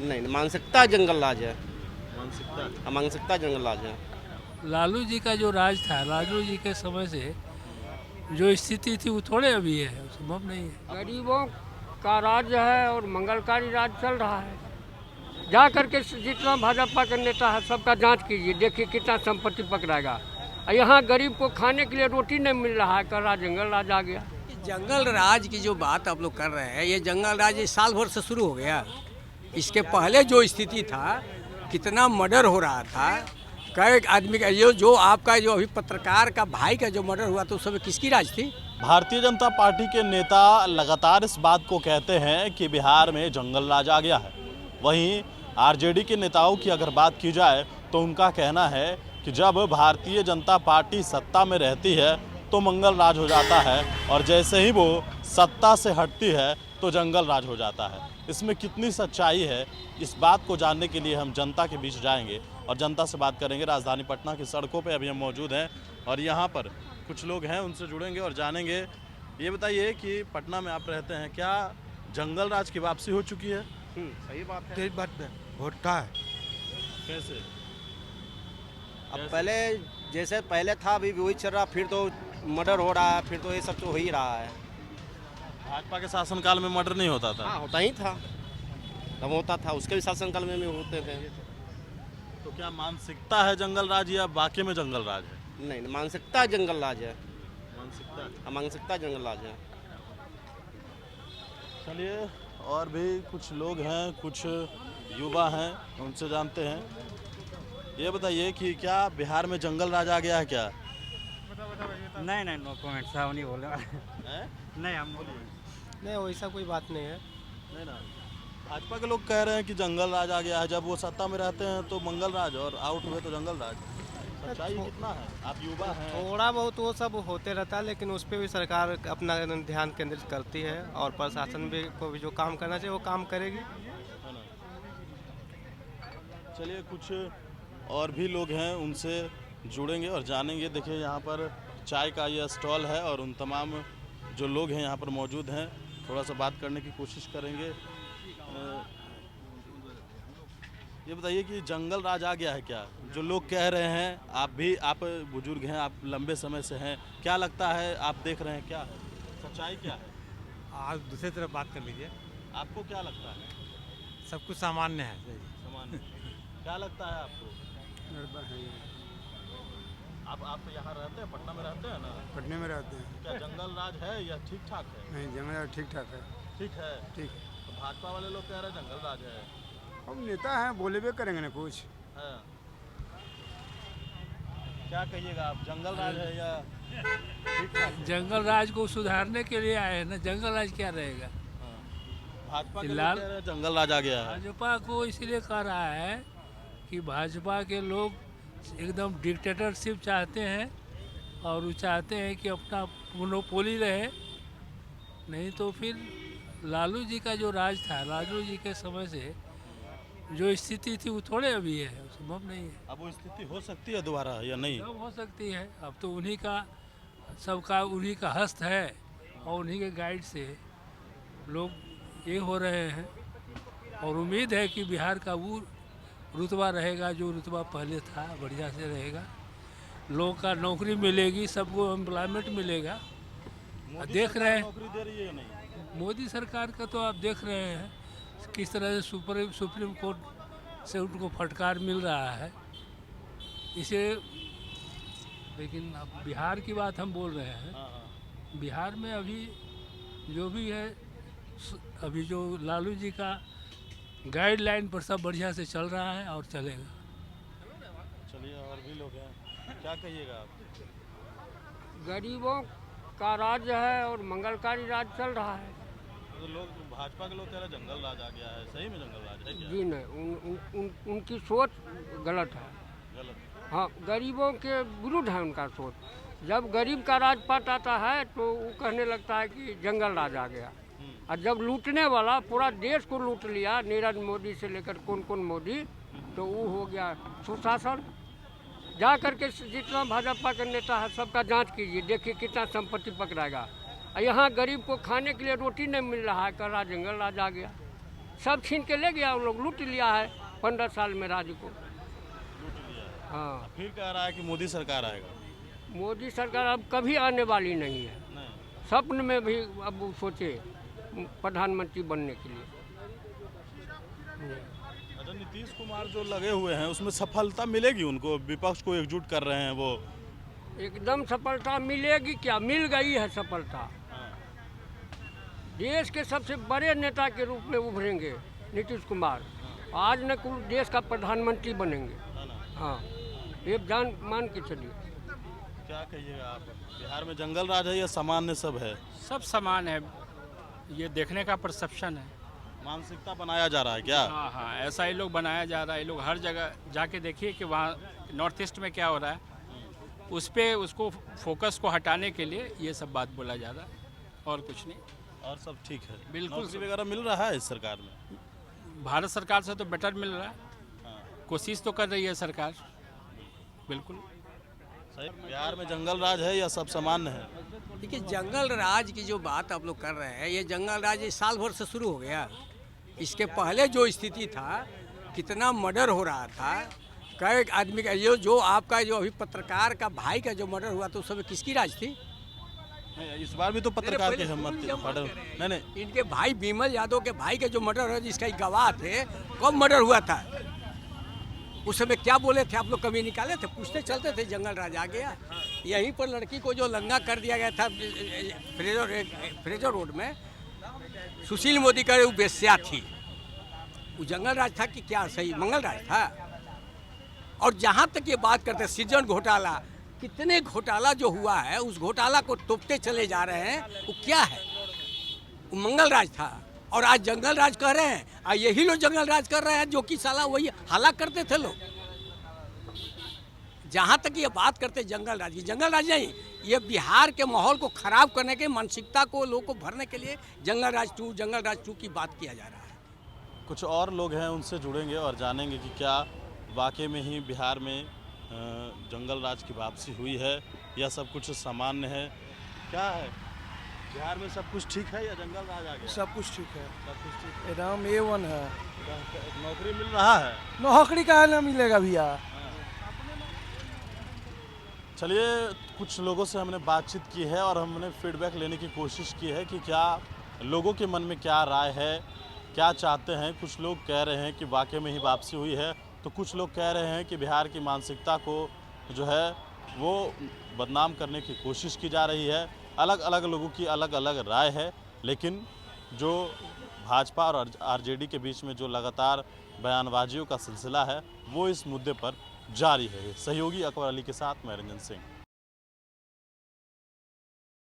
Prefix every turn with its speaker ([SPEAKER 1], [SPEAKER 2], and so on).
[SPEAKER 1] नहीं, मानसिकता जंगल राज है।
[SPEAKER 2] मानसिकता।
[SPEAKER 1] मानसिकता जंगल राज है।
[SPEAKER 3] लालू जी का जो राज था, लालू जी के समय से जो स्थिति थी वो थोड़े अभी है, संभव नहीं है।
[SPEAKER 4] गरीबों का राज्य है और मंगलकारी राज चल रहा है। जा करके जितना भाजपा का नेता है सबका जांच कीजिए, देखिए कितना संपत्ति पकड़ाएगा। और यहाँ गरीब को खाने के लिए रोटी नहीं मिल रहा है, कर रहा जंगल राज आ गया।
[SPEAKER 5] जंगल राज की जो बात आप लोग कर रहे हैं, ये जंगल राज इस साल भर से शुरू हो गया। इसके पहले जो स्थिति था, कितना मर्डर हो रहा था, कई आदमी का जो आपका जो अभी पत्रकार का भाई का जो मर्डर हुआ, तो उस समय किसकी राज थी?
[SPEAKER 2] भारतीय जनता पार्टी के नेता लगातार इस बात को कहते हैं कि बिहार में जंगल राज आ गया है। वहीं आरजेडी के नेताओं की अगर बात की जाए तो उनका कहना है कि जब भारतीय जनता पार्टी सत्ता में रहती है तो मंगल राज हो जाता है, और जैसे ही वो सत्ता से हटती है तो जंगल राज हो जाता है। इसमें कितनी सच्चाई है, इस बात को जानने के लिए हम जनता के बीच जाएंगे और जनता से बात करेंगे। राजधानी पटना की सड़कों पे अभी हम मौजूद हैं और यहाँ पर कुछ लोग हैं, उनसे जुड़ेंगे और जानेंगे। ये बताइए कि पटना में आप रहते हैं, क्या जंगल राज की वापसी हो चुकी है?
[SPEAKER 1] सही बात है।
[SPEAKER 6] तेरी बात में होता है।
[SPEAKER 2] कैसे?
[SPEAKER 1] अब पहले जैसे पहले था अभी भी वही चल रहा, फिर तो मर्डर हो रहा है, फिर तो ये सब तो हो ही रहा है।
[SPEAKER 2] भाजपा के शासनकाल में मर्डर नहीं होता था?
[SPEAKER 1] हाँ, होता ही था, तब होता था, उसके भी शासनकाल में भी होते थे।
[SPEAKER 2] तो क्या मानसिकता है जंगल राज या बाकी में जंगल राज है?
[SPEAKER 1] नहीं, मानसिकता जंगल राज है।
[SPEAKER 2] मानसिकता।
[SPEAKER 1] मानसिकता जंगल राज है।
[SPEAKER 2] चलिए, और भी कुछ लोग हैं, कुछ युवा हैं, उनसे जानते हैं। ये बताइए कि क्या बिहार में जंगल राज आ गया है क्या?
[SPEAKER 7] नहीं नहीं, नो कमेंट, साहब नहीं बोले।
[SPEAKER 2] हैं?
[SPEAKER 7] नहीं हम
[SPEAKER 6] नहीं, वैसा कोई बात नहीं है।
[SPEAKER 2] नहीं ना, भाजपा के लोग कह रहे हैं कि जंगल राज आ गया है। जब वो सत्ता में रहते हैं तो मंगल राज और आउट हुए तो जंगल राज। सच्चाई कितना है? आप युवा हैं।
[SPEAKER 6] थोड़ा बहुत वो सब होते रहता है, लेकिन उस पर भी सरकार अपना ध्यान केंद्रित करती है और प्रशासन भी को भी जो काम करना चाहिए वो काम करेगी।
[SPEAKER 2] है ना? चलिए, कुछ और भी लोग हैं, उनसे जुड़ेंगे और जानेंगे। देखिए, यहाँ पर चाय का ये स्टॉल है और उन तमाम जो लोग हैं यहाँ पर मौजूद हैं, थोड़ा सा बात करने की कोशिश करेंगे। ये बताइए कि जंगल राज आ गया है क्या? जो लोग कह रहे हैं, आप बुजुर्ग हैं, आप लंबे समय से हैं, क्या लगता है, आप देख रहे हैं, क्या है सच्चाई, क्या है?
[SPEAKER 6] आज दूसरी तरफ बात कर लीजिए।
[SPEAKER 2] आपको क्या लगता है?
[SPEAKER 6] सब कुछ सामान्य है।
[SPEAKER 2] सामान्य क्या लगता है आपको? आप तो यहाँ रहते हैं, पटना में रहते हैं ना?
[SPEAKER 6] पटने में रहते हैं।
[SPEAKER 2] क्या जंगल राज है या ठीक ठाक है?
[SPEAKER 6] नहीं, जंगल ठीक ठाक है।
[SPEAKER 2] ठीक है।
[SPEAKER 6] ठीक।
[SPEAKER 2] तो भाजपा वाले लोग कह रहे हैं जंगल राज है।
[SPEAKER 6] अब नेता हैं, बोले भी करेंगे ना कुछ।
[SPEAKER 2] हाँ। क्या कहिएगा आप, जंगल राज है या ठीक ठाक?
[SPEAKER 3] जंगल राज को सुधारने के लिए आए हैं ना, जंगल राज क्या रहेगा।
[SPEAKER 2] भाजपा के लोग
[SPEAKER 3] फिलहाल
[SPEAKER 2] कह रहे हैं जंगल राज आ गया है।
[SPEAKER 3] भाजपा को इसलिए कह रहा है कि भाजपा के लोग एकदम डिक्टेटरशिप चाहते हैं और वो चाहते हैं कि अपना मोनोपोली रहे। नहीं तो फिर लालू जी का जो राज था, लालू जी के समय से जो स्थिति थी वो थोड़े अभी है, संभव नहीं है।
[SPEAKER 2] अब वो स्थिति हो सकती है दोबारा या नहीं?
[SPEAKER 3] सब हो सकती है। अब तो उन्हीं का, सबका उन्हीं का हस्त है और उन्हीं के गाइड से लोग ये हो रहे हैं। और उम्मीद है कि बिहार का वो रुतबा रहेगा जो रुतबा पहले था, बढ़िया से रहेगा। लोगों का नौकरी मिलेगी, सबको एम्प्लॉयमेंट मिलेगा। देख रहे हैं
[SPEAKER 2] नौकरी दे रही है या नहीं?
[SPEAKER 3] मोदी सरकार का, तो आप देख रहे हैं किस तरह से सुप्रीम कोर्ट से उनको फटकार मिल रहा है इसे। लेकिन अब बिहार की बात हम बोल रहे हैं।
[SPEAKER 2] हाँ, हाँ।
[SPEAKER 3] बिहार में अभी जो भी है, अभी जो लालू जी का गाइडलाइन पर सब बढ़िया से चल रहा है और चलेगा।
[SPEAKER 2] चलिए, और भी लोग हैं, क्या कहिएगा आप?
[SPEAKER 4] गरीबों का राज्य है और मंगलकारी राज चल रहा है।
[SPEAKER 2] तो लोग, भाजपा के लोग कह रहे हैं जंगल राज आ गया है। सही में जंगल राज है क्या?
[SPEAKER 4] जी नहीं, उनकी सोच गलत है।
[SPEAKER 2] गलत।
[SPEAKER 4] हाँ, गरीबों के विरुद्ध है उनका सोच। जब गरीब का राजपाट आता है तो वो कहने लगता है कि जंगल राज आ गया। और जब लूटने वाला पूरा देश को लूट लिया, नीरज मोदी से लेकर कौन कौन मोदी, तो वो हो गया सुशासन। जा करके जितना भाजपा का नेता है सबका जांच कीजिए, देखिए कितना संपत्ति पकड़ाएगा। और यहाँ गरीब को खाने के लिए रोटी नहीं मिल रहा है, कर रहा जंगल राज आ गया। सब छीन के ले गया, वो लोग लूट लिया है 15 साल में राज्य को। हाँ,
[SPEAKER 2] फिर कह रहा है कि मोदी सरकार आएगा।
[SPEAKER 4] मोदी सरकार अब कभी आने वाली नहीं है। स्वप्न में भी अब वो सोचे प्रधानमंत्री बनने के लिए।
[SPEAKER 2] अच्छा, नीतीश कुमार जो लगे हुए हैं उसमें सफलता मिलेगी उनको? विपक्ष को एकजुट कर रहे हैं वो।
[SPEAKER 4] एकदम सफलता मिलेगी, क्या मिल गई है सफलता। देश के सबसे बड़े नेता के रूप में उभरेंगे नीतीश कुमार। आज न कुल देश का प्रधानमंत्री बनेंगे। हाँ, ये जान मान के चलिए।
[SPEAKER 2] क्या कहिएगा आप? बिहार में जंगल राज है या सामान्य सब है?
[SPEAKER 8] सब समान है, ये देखने का परसेप्शन है।
[SPEAKER 2] मानसिकता बनाया जा रहा है क्या?
[SPEAKER 8] हाँ हाँ, ऐसा ही लोग बनाया जा रहा है। ये लोग हर जगह जाके देखिए कि वहाँ नॉर्थ ईस्ट में क्या हो रहा है, उस पर उसको फोकस को हटाने के लिए ये सब बात बोला जा रहा है, और कुछ नहीं।
[SPEAKER 2] और सब ठीक है?
[SPEAKER 8] बिल्कुल
[SPEAKER 2] नौकरी वगैरह मिल रहा है इस सरकार में?
[SPEAKER 8] भारत सरकार से तो बेटर मिल रहा है, कोशिश तो कर रही है सरकार। बिल्कुल
[SPEAKER 2] सही। बिहार में जंगल राज है या सब सामान्य है?
[SPEAKER 5] देखिए, जंगल राज की जो बात आप लोग कर रहे हैं, ये जंगल राज इस साल भर से शुरू हो गया। इसके पहले जो स्थिति था, कितना मर्डर हो रहा था, कई आदमी का जो आपका जो अभी पत्रकार का भाई का जो मर्डर हुआ, तो उस समय किसकी राज थी?
[SPEAKER 2] इस बार भी तो पत्रकार की हिम्मत नहीं।
[SPEAKER 5] इनके भाई विमल यादव के भाई का जो मर्डर हुआ, जिसका एक गवाह थे, कब मर्डर हुआ था? उस समय क्या बोले थे आप लोग? कभी निकाले थे? पूछते चलते थे जंगल राज आ गया। यहीं पर लड़की को जो लंगा कर दिया गया था फ्रेजर रोड में, सुशील मोदी का वो बेस्या थी, वो जंगल राज था कि क्या सही मंगल राज था? और जहाँ तक ये बात करते सृजन घोटाला, कितने घोटाला जो हुआ है, उस घोटाला को तोपते चले जा रहे हैं। वो क्या है? वो मंगल राज था, और आज जंगल राज कह रहे हैं। और यही लोग जंगल राज कर रहे हैं जो कि साला वही हला करते थे लोग। जहाँ तक ये बात करते जंगल राज की, जंगल राज नहीं, ये बिहार के माहौल को खराब करने के, मानसिकता को लोगों को भरने के लिए जंगल राज 2 की बात किया जा रहा है।
[SPEAKER 2] कुछ और लोग हैं, उनसे जुड़ेंगे और जानेंगे कि क्या वाकई में ही बिहार में जंगल राज की वापसी हुई है या सब कुछ सामान्य है। क्या है, बिहार में सब कुछ ठीक है या जंगल राज आ गया?
[SPEAKER 9] सब कुछ ठीक है,
[SPEAKER 2] सब कुछ ठीक
[SPEAKER 9] एकदम A1 है।
[SPEAKER 2] है। नौकरी मिल रहा है?
[SPEAKER 9] नौकरी कहाँ ना मिलेगा भैया।
[SPEAKER 2] चलिए, कुछ लोगों से हमने बातचीत की है और हमने फीडबैक लेने की कोशिश की है कि क्या लोगों के मन में क्या राय है, क्या चाहते हैं। कुछ लोग कह रहे हैं कि वाकई में ही वापसी हुई है, तो कुछ लोग कह रहे हैं कि बिहार की मानसिकता को जो है वो बदनाम करने की कोशिश की जा रही है। अलग अलग लोगों की अलग अलग राय है, लेकिन जो भाजपा और आरजेडी के बीच में जो लगातार बयानबाजियों का सिलसिला है, वो इस मुद्दे पर जारी है। सहयोगी अकबर अली के साथ मैं रंजन सिंह।